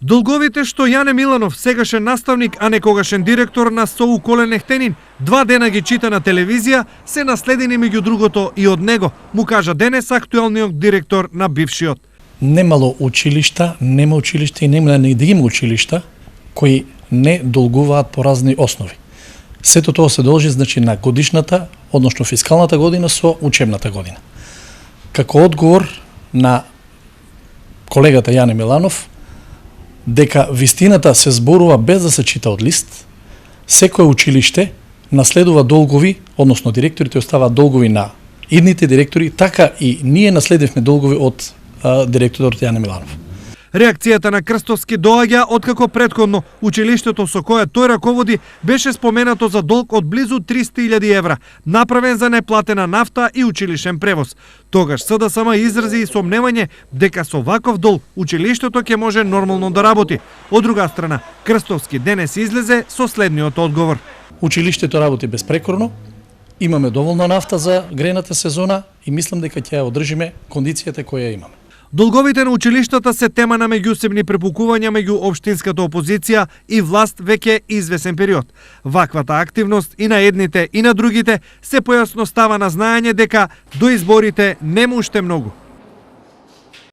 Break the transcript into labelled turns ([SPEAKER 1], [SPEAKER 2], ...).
[SPEAKER 1] Долговите што Јане Миланов, сегашен наставник, а некогашен директор на СОУ Колен Ехтенин, 2 дена ги чита на телевизија, се наследени меѓу другото и од него, му кажа денес актуелниот директор на бившиот.
[SPEAKER 2] Немало училишта, нема училишта и нема да има училишта кои не долгуваат по разни основи. Сето тоа се должи на годишната, односно фискалната година со учебната година. Како одговор на колегата Јане Миланов, дека вистината се зборува без да се чита од лист, секое училиште наследува долгови, односно директорите оставаат долгови на идните директори, така и ние наследивме долгови од директорот Јане Миланов.
[SPEAKER 1] Реакцијата на Крстовски доаѓа откако претходно училиштето со кое тој раководи беше споменато за долг од близу 300.000 евра, направен за неплатена нафта и училишен превоз. Тогаш СДСМ изрази и сомневање дека со ваков долг училиштето ќе може нормално да работи. Од друга страна, Крстовски денес излезе со следниот одговор.
[SPEAKER 2] Училиштето работи безпрекорно, имаме доволно нафта за грејната сезона и мислам дека ќе ја одржиме кондицијата која имаме.
[SPEAKER 1] Долговите на училиштата се тема на меѓусебни препукувања меѓу општинската опозиција и власт веќе извесен период. Ваквата активност и на едните и на другите се појасно става на знаење дека до изборите нема уште многу.